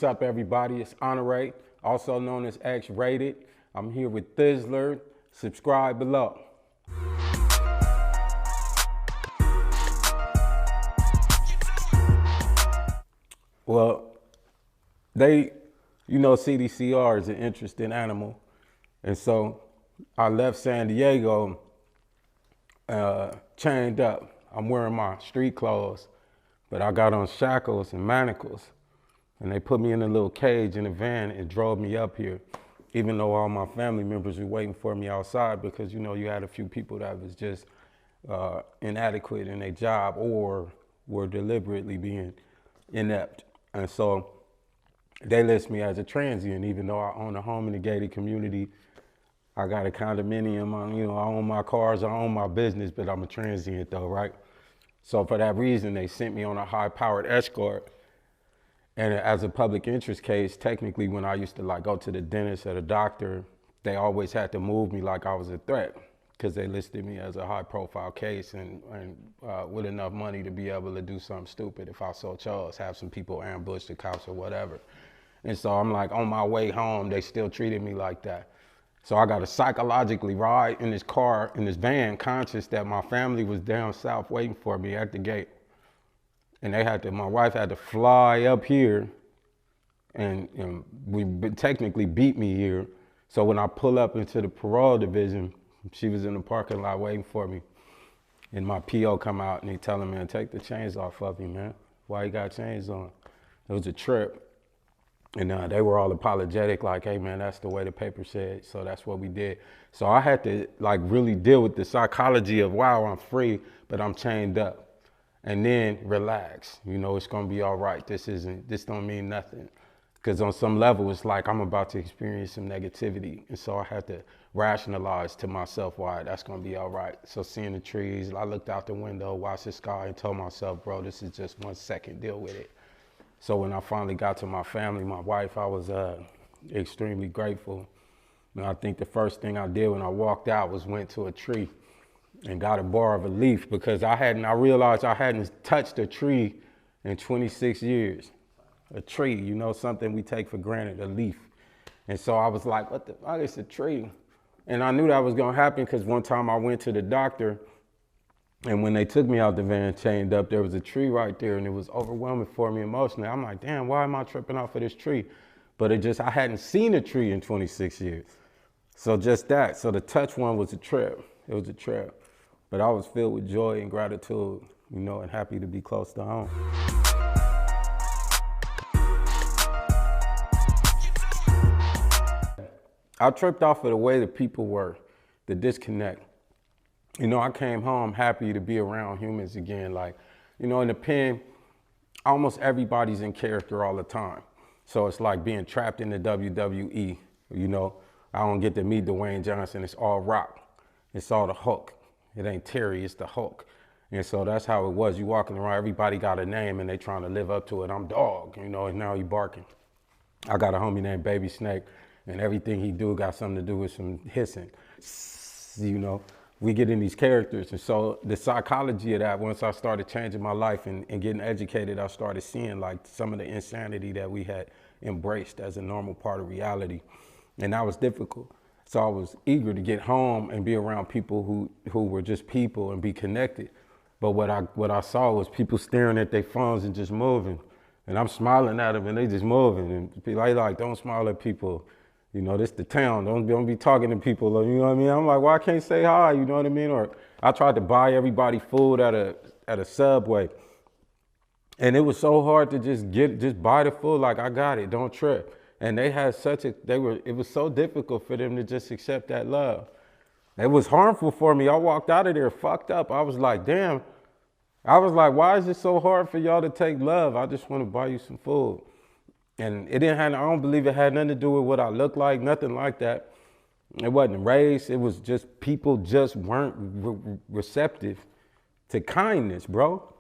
What's up, everybody? It's Anerae, also known as X-Rated. I'm here with Thizzler. Subscribe below. Well, CDCR is an interesting animal. And so I left San Diego chained up. I'm wearing my street clothes, but I got on shackles and manacles. And they put me in a little cage in a van and drove me up here, even though all my family members were waiting for me outside because, you had a few people that was just inadequate in their job or were deliberately being inept. And so they list me as a transient, even though I own a home in the gated community. I got a condominium, I own my cars, I own my business, but I'm a transient though, right? So for that reason, they sent me on a high-powered escort. And as a public interest case, technically when I used to go to the dentist or the doctor, they always had to move me like I was a threat because they listed me as a high-profile case and with enough money to be able to do something stupid if I so chose, have some people ambush the cops or whatever. And so I'm like, on my way home, they still treated me like that. So I got to psychologically ride in this car, in this van, conscious that my family was down south waiting for me at the gate. And my wife had to fly up here and technically beat me here. So when I pull up into the parole division, she was in the parking lot waiting for me. And my PO come out and he telling me, take the chains off of me, man. Why you got chains on? It was a trip. And they were all apologetic, like, hey man, that's the way the paper said. So that's what we did. So I had to really deal with the psychology of, wow, I'm free, but I'm chained up. And then relax, it's gonna be all right. This don't mean nothing. Because on some level, it's like I'm about to experience some negativity. And so I had to rationalize to myself why that's gonna be all right. So seeing the trees, I looked out the window, watched the sky and told myself, bro, this is just 1 second, deal with it. So when I finally got to my family, my wife, I was extremely grateful. And I think the first thing I did when I walked out was went to a tree and got a bar of a leaf because I realized I hadn't touched a tree in 26 years. A tree, something we take for granted, a leaf. And so I was like, what the fuck is a tree? And I knew that was gonna happen because one time I went to the doctor and when they took me out the van chained up, there was a tree right there and it was overwhelming for me emotionally. I'm like, damn, why am I tripping off of this tree? But I hadn't seen a tree in 26 years. So just that, so the touch one was a trip, it was a trip. But I was filled with joy and gratitude, and happy to be close to home. I tripped off of the way the people were, the disconnect. I came home happy to be around humans again. In the pen, almost everybody's in character all the time. So it's like being trapped in the WWE, I don't get to meet Dwayne Johnson, it's all Rock. It's all the Hulk. It ain't Terry, it's the Hulk. And so that's how it was. You walking around, everybody got a name and they trying to live up to it. I'm Dog, and now you barking. I got a homie named Baby Snake and everything he do got something to do with some hissing. We get in these characters. And so the psychology of that, once I started changing my life and getting educated, I started seeing some of the insanity that we had embraced as a normal part of reality. And that was difficult. So I was eager to get home and be around people who were just people and be connected. But what I saw was people staring at their phones and just moving. And I'm smiling at them and they just moving. And people don't smile at people. This the town, don't be talking to people, you know what I mean? I'm like, well, I can't say hi, you know what I mean? Or I tried to buy everybody food at a Subway. And it was so hard to just buy the food, I got it, don't trip. And they had it was so difficult for them to just accept that love. It was harmful for me. I walked out of there fucked up. I was like, damn. I was like, why is it so hard for y'all to take love? I just want to buy you some food. And I don't believe it had nothing to do with what I looked like, nothing like that. It wasn't race. It was just people just weren't receptive to kindness, bro.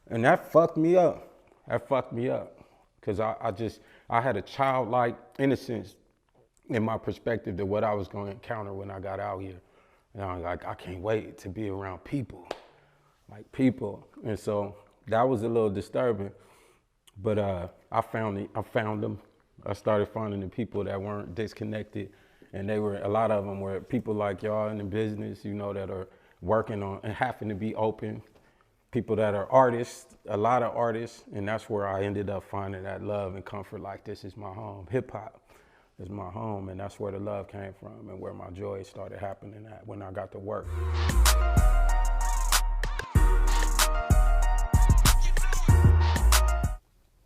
And that fucked me up. That fucked me up. Because I had a childlike innocence in my perspective to what I was going to encounter when I got out here. And I was like, I can't wait to be around people, people. And so that was a little disturbing. But I found them. I started finding the people that weren't disconnected, and a lot of them were people like y'all in the business, you know, that are working on and happen to be open. People that are artists, a lot of artists, and that's where I ended up finding that love and comfort. Like, this is my home. Hip hop is my home, and that's where the love came from, and where my joy started happening at when I got to work.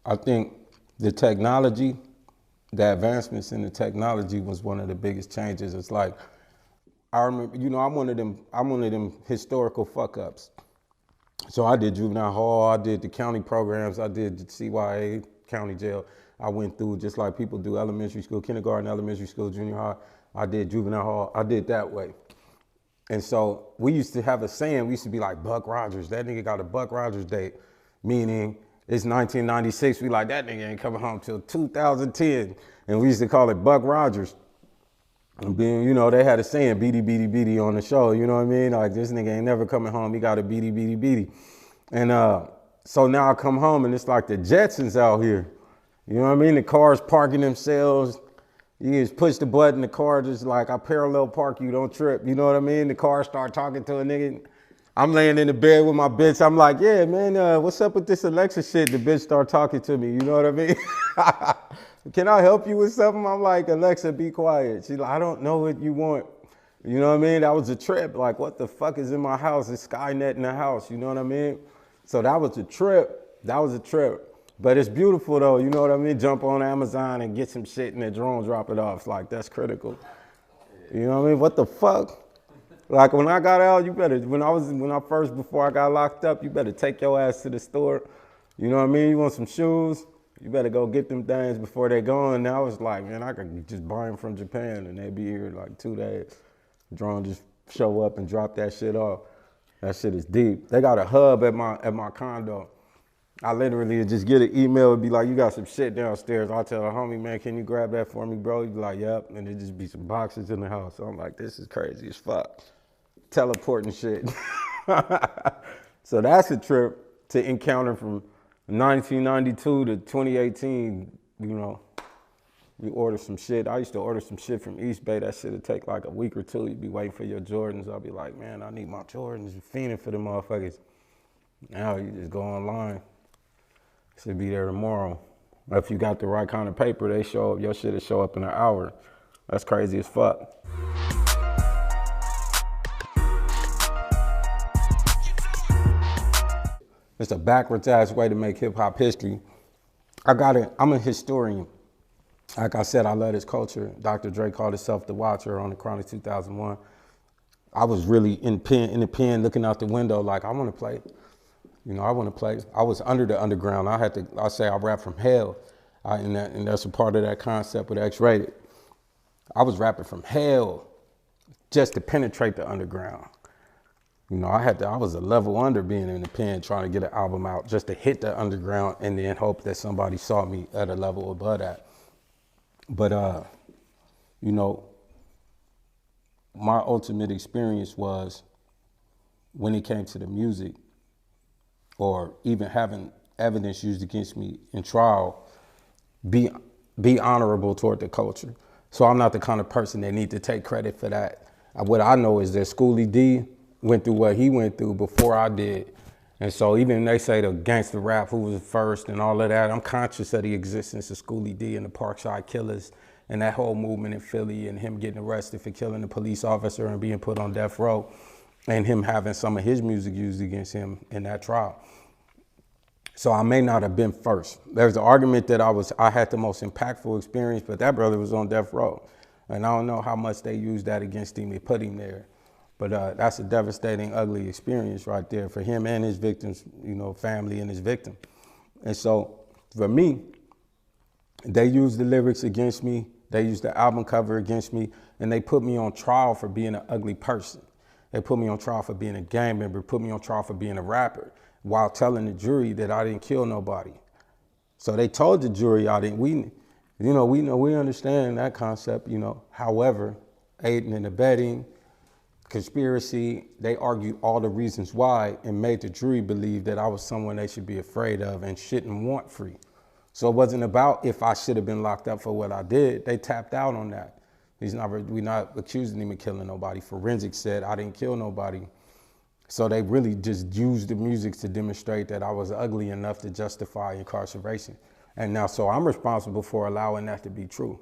I think the technology, the advancements in the technology was one of the biggest changes. It's like, I remember, you know, I'm one of them historical fuck ups. So I did juvenile hall, I did the county programs, I did the CYA, county jail. I went through just like people do elementary school, kindergarten, elementary school, junior high. I did juvenile hall, I did that way. And so we used to have a saying, we used to be like, Buck Rogers, that nigga got a Buck Rogers date, meaning it's 1996, we like, that nigga ain't coming home till 2010. And we used to call it Buck Rogers. And being, you know, they had a saying, beady, beady, beady on the show, you know what I mean? Like, this nigga ain't never coming home, he got a beady, beady, beady. And so now I come home and it's like the Jetsons out here. You know what I mean? The cars parking themselves. You just push the button, the car just like, I parallel park you, don't trip. You know what I mean? The car start talking to a nigga. I'm laying in the bed with my bitch. I'm like, yeah, man, what's up with this Alexa shit? The bitch start talking to me, you know what I mean? Can I help you with something? I'm like, Alexa, be quiet. She's like, I don't know what you want. You know what I mean? That was a trip. Like, what the fuck is in my house? It's Skynet in the house, you know what I mean? So that was a trip. That was a trip. But it's beautiful though, you know what I mean? Jump on Amazon and get some shit and the drone drop it off. It's like, that's critical. You know what I mean? What the fuck? Like, when I got out, before I got locked up, you better take your ass to the store. You know what I mean? You want some shoes? You better go get them things before they gone. Now it's like, man, I could just buy them from Japan and they be here in like 2 days. Drone just show up and drop that shit off. That shit is deep. They got a hub at my condo. I literally just get an email and be like, you got some shit downstairs. I'll tell a homie, man, can you grab that for me, bro? He'd be like, yep. And it just be some boxes in the house. So I'm like, this is crazy as fuck. Teleporting shit. So that's a trip to encounter from 1992 to 2018, you know. We order some shit. I used to order some shit from East Bay. That shit would take like a week or two. You'd be waiting for your Jordans. I'll be like, man, I need my Jordans. You're fiending for them motherfuckers. Now you just go online. Should be there tomorrow. If you got the right kind of paper, they show up. Your shit will show up in an hour. That's crazy as fuck. It's a backwards ass way to make hip hop history. I'm a historian. Like I said, I love this culture. Dr. Dre called himself the Watcher on the Chronic 2001. I was really in the pen looking out the window like, I want to play. You know, I want to play. I was under the underground. I say I rap from hell. And that's a part of that concept with X-Rated. I was rapping from hell just to penetrate the underground. You know, I was a level under being in the pen trying to get an album out just to hit the underground and then hope that somebody saw me at a level above that. But, you know, my ultimate experience was when it came to the music, or even having evidence used against me in trial, be honorable toward the culture. So I'm not the kind of person that need to take credit for that. What I know is that Schoolie D went through what he went through before I did. And so even they say the gangster rap, who was first and all of that, I'm conscious of the existence of Schoolie D and the Parkside Killers and that whole movement in Philly and him getting arrested for killing a police officer and being put on death row, and him having some of his music used against him in that trial. So I may not have been first. There's an argument that I had the most impactful experience, but that brother was on death row. And I don't know how much they used that against him and put him there. But that's a devastating, ugly experience right there for him and his victims, you know, family and his victim. And so for me, they used the lyrics against me. They used the album cover against me, and they put me on trial for being an ugly person. They put me on trial for being a gang member, put me on trial for being a rapper, while telling the jury that I didn't kill nobody. So they told the jury we understand that concept, you know. However, aiding and abetting, conspiracy, they argued all the reasons why and made the jury believe that I was someone they should be afraid of and shouldn't want free. So it wasn't about if I should have been locked up for what I did. They tapped out on that. We're not accusing him of killing nobody. Forensics said I didn't kill nobody. So they really just used the music to demonstrate that I was ugly enough to justify incarceration. And now, so I'm responsible for allowing that to be true.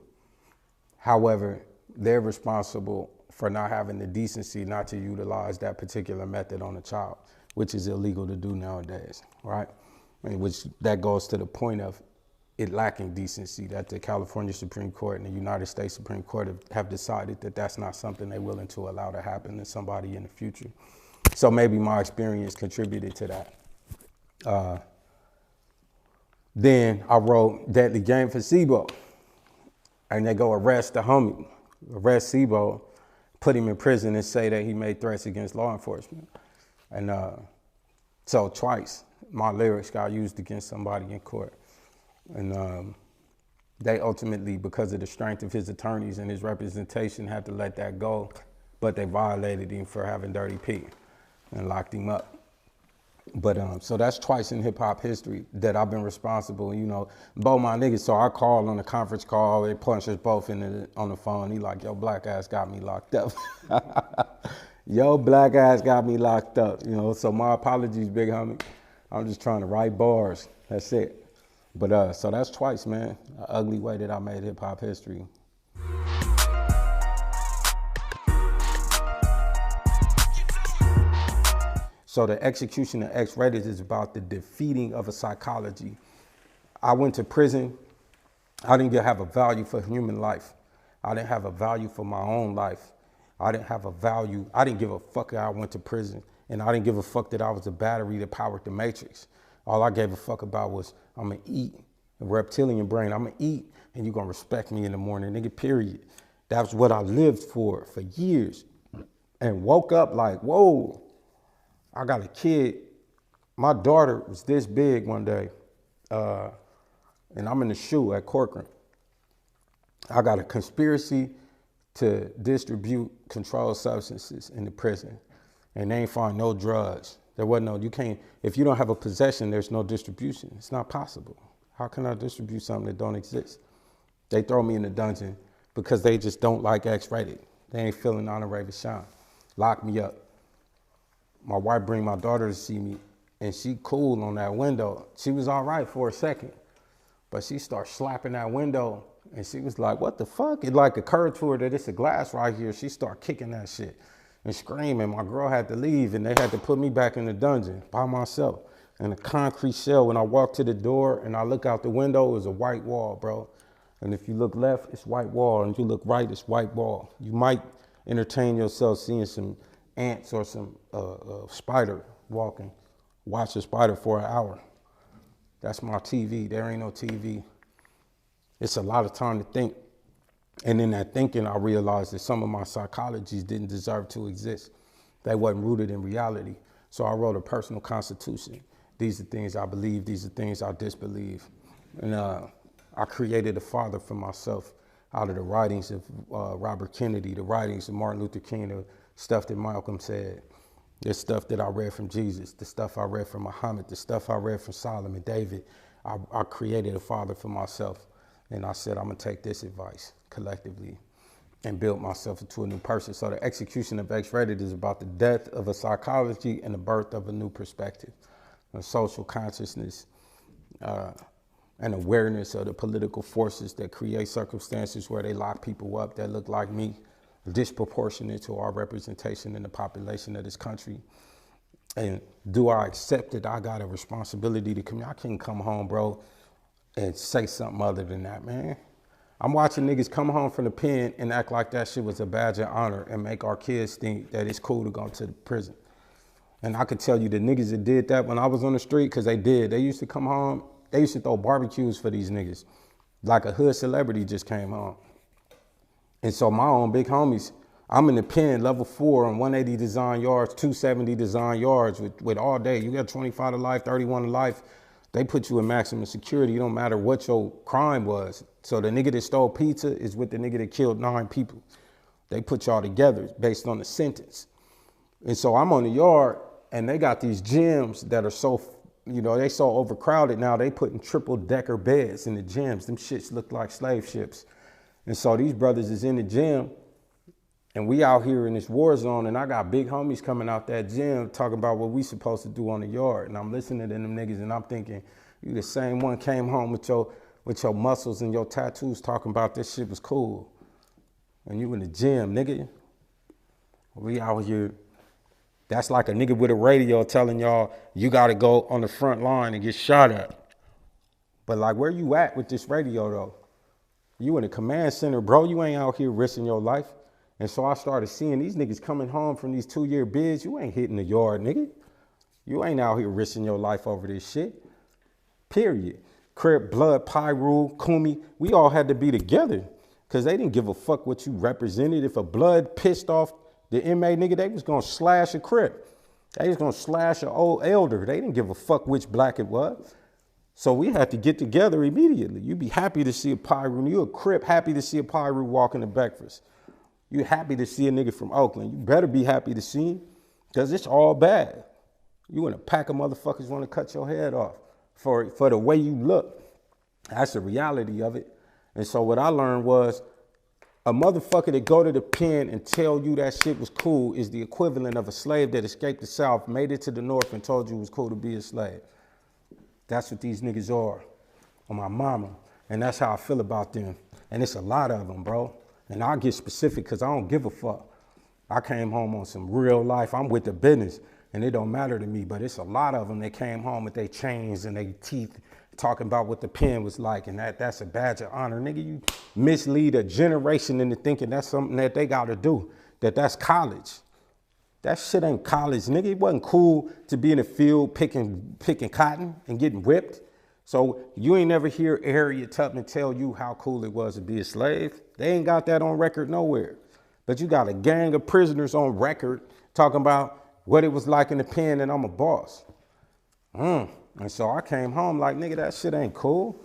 However, they're responsible for not having the decency not to utilize that particular method on a child, which is illegal to do nowadays, right? And which that goes to the point of it lacking decency, that the California Supreme Court and the United States Supreme Court have decided that that's not something they're willing to allow to happen to somebody in the future. So maybe my experience contributed to that. Then I wrote Deadly Game for Sibo. And they go arrest the homie, arrest Sibo, put him in prison and say that he made threats against law enforcement. And so twice my lyrics got used against somebody in court. And they ultimately, because of the strength of his attorneys and his representation, had to let that go. But they violated him for having Dirty P and locked him up. But so that's twice in hip hop history that I've been responsible, you know, both my niggas. So I called on the conference call, they punched us both on the phone. He like, yo, black ass got me locked up. Yo, black ass got me locked up, you know. So my apologies, big homie. I'm just trying to write bars. That's it. But so that's twice, man. An ugly way that I made hip hop history. So the execution of X-Rated is about the defeating of a psychology. I went to prison. I didn't have a value for human life. I didn't have a value for my own life. I didn't have a value. I didn't give a fuck that I went to prison. And I didn't give a fuck that I was a battery that powered the matrix. All I gave a fuck about was I'm gonna eat. A reptilian brain, I'm gonna eat and you're gonna respect me in the morning, nigga, period. That's what I lived for years. And woke up like, whoa. I got a kid. My daughter was this big one day, and I'm in the SHU at Corcoran. I got a conspiracy to distribute controlled substances in the prison, and they ain't find no drugs. There wasn't no, you can't, if you don't have a possession, there's no distribution. It's not possible. How can I distribute something that don't exist? They throw me in the dungeon because they just don't like X-Rated. They ain't feeling Anerae Veshaughn. Lock me up. My wife bring my daughter to see me, and she cool on that window. She was all right for a second, but she started slapping that window, and she was like, what the fuck? It like occurred to her that it's a glass right here. She started kicking that shit and screaming. My girl had to leave, and they had to put me back in the dungeon by myself in a concrete shell. When I walked to the door and I look out the window, it was a white wall, bro. And if you look left, it's white wall, and you look right, it's white wall. You might entertain yourself seeing some ants or some spider walking. Watch a spider for an hour. That's my TV. There ain't no TV. It's a lot of time to think. And in that thinking, I realized that some of my psychologies didn't deserve to exist. They wasn't rooted in reality. So I wrote a personal constitution. These are things I believe. These are things I disbelieve. And I created a father for myself out of the writings of Robert Kennedy, the writings of Martin Luther King, the stuff that Malcolm said, the stuff that I read from Jesus, the stuff I read from Muhammad, the stuff I read from Solomon, David. I created a father for myself. And I said, I'm gonna take this advice collectively and build myself into a new person. So the execution of X-Rated is about the death of a psychology and the birth of a new perspective, a social consciousness, and awareness of the political forces that create circumstances where they lock people up that look like me, disproportionate to our representation in the population of this country. And do I accept that I got a responsibility to come? I can't come home, bro, and say something other than that, man. I'm watching niggas come home from the pen and act like that shit was a badge of honor and make our kids think that it's cool to go to the prison. And I could tell you the niggas that did that when I was on the street, because they did. They used to come home, they used to throw barbecues for these niggas. Like a hood celebrity just came home. And so my own big homies, I'm in the pen, level 4 on 180 design yards, 270 design yards with all day. You got 25 to life, 31 to life. They put you in maximum security. It don't matter what your crime was. So the nigga that stole pizza is with the nigga that killed 9 people. They put y'all together based on the sentence. And so I'm on the yard and they got these gyms that are so you know, they so overcrowded now, they putting triple decker beds in the gyms. Them shits look like slave ships. And so these brothers is in the gym and we out here in this war zone, and I got big homies coming out that gym talking about what we supposed to do on the yard. And I'm listening to them niggas and I'm thinking, you the same one came home with your muscles and your tattoos talking about this shit was cool. And you in the gym, nigga. We out here. That's like a nigga with a radio telling y'all you gotta go on the front line and get shot at. But like, where you at with this radio though? You in a command center, bro. You ain't out here risking your life. And so I started seeing these niggas coming home from these 2-year bids. You ain't hitting the yard, nigga. You ain't out here risking your life over this shit. Period. Crip, Blood, Pyru, Kumi, we all had to be together because they didn't give a fuck what you represented. If a Blood pissed off the inmate, nigga, they was gonna slash a Crip. They was gonna slash an old elder. They didn't give a fuck which black it was. So we had to get together immediately. You'd be happy to see a Pyru. You a Crip, happy to see a Pyru walking to breakfast. You happy to see a nigga from Oakland. You better be happy to see him because it's all bad. You in a pack of motherfuckers want to cut your head off for the way you look. That's the reality of it. And so what I learned was a motherfucker that go to the pen and tell you that shit was cool is the equivalent of a slave that escaped the South, made it to the North, and told you it was cool to be a slave. That's what these niggas are on my mama. And that's how I feel about them. And it's a lot of them, bro. And I'll get specific because I don't give a fuck. I came home on some real life. I'm with the business and it don't matter to me, but it's a lot of them that came home with their chains and their teeth talking about what the pen was like, and that's a badge of honor. Nigga, you mislead a generation into thinking that's something that they gotta do, that's college. That shit ain't college, nigga. It wasn't cool to be in the field picking cotton and getting whipped. So you ain't never hear Harriet Tubman tell you how cool it was to be a slave. They ain't got that on record nowhere. But you got a gang of prisoners on record talking about what it was like in the pen and I'm a boss. And so I came home like, nigga, that shit ain't cool.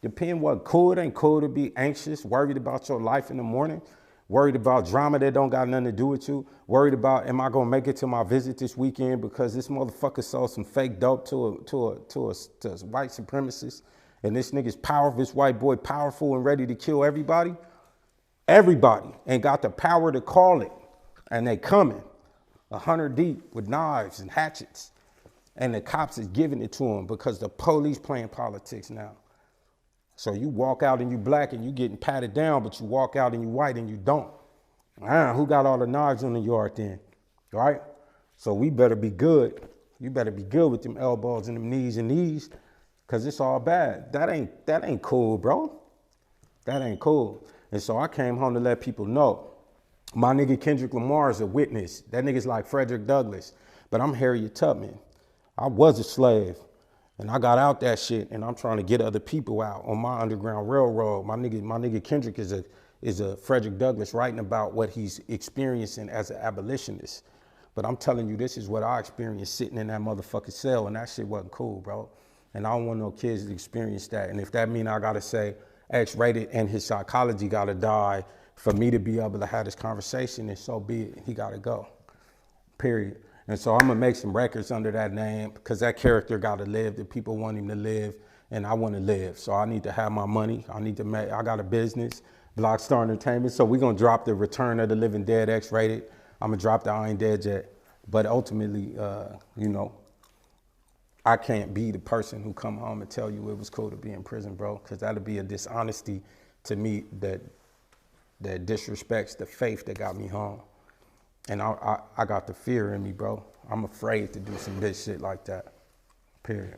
The pen wasn't cool. It ain't cool to be anxious, worried about your life in the morning, worried about drama that don't got nothing to do with you, worried about, am I gonna make it to my visit this weekend because this motherfucker sold some fake dope to a white supremacist, and this nigga's powerful, this white boy powerful and ready to kill everybody? Everybody ain't got the power to call it, and they coming 100 deep with knives and hatchets, and the cops is giving it to them because the police playing politics now. So you walk out and you black and you getting patted down, but you walk out and you white and you don't. Who got all the knives in the yard then, right? So we better be good. You better be good with them elbows and them knees and knees, cause it's all bad. That ain't cool, bro. That ain't cool. And so I came home to let people know. My nigga Kendrick Lamar is a witness. That nigga's like Frederick Douglass, but I'm Harriet Tubman. I was a slave. And I got out that shit, and I'm trying to get other people out on my Underground Railroad. My nigga Kendrick is a Frederick Douglass writing about what he's experiencing as an abolitionist. But I'm telling you, this is what I experienced sitting in that motherfucking cell, and that shit wasn't cool, bro. And I don't want no kids to experience that. And if that mean I gotta say X-rated and his psychology gotta die for me to be able to have this conversation, then so be it. He gotta go, period. And so I'm gonna make some records under that name because that character gotta live. The people want him to live, and I want to live. So I need to have my money. I got a business, Blockstar Entertainment. So we're gonna drop the Return of the Living Dead X-rated. I'm gonna drop the I Ain't Dead Yet. But ultimately, you know, I can't be the person who come home and tell you it was cool to be in prison, bro, because that'll be a dishonesty to me that disrespects the faith that got me home. And I got the fear in me, bro. I'm afraid to do some bitch shit like that, period.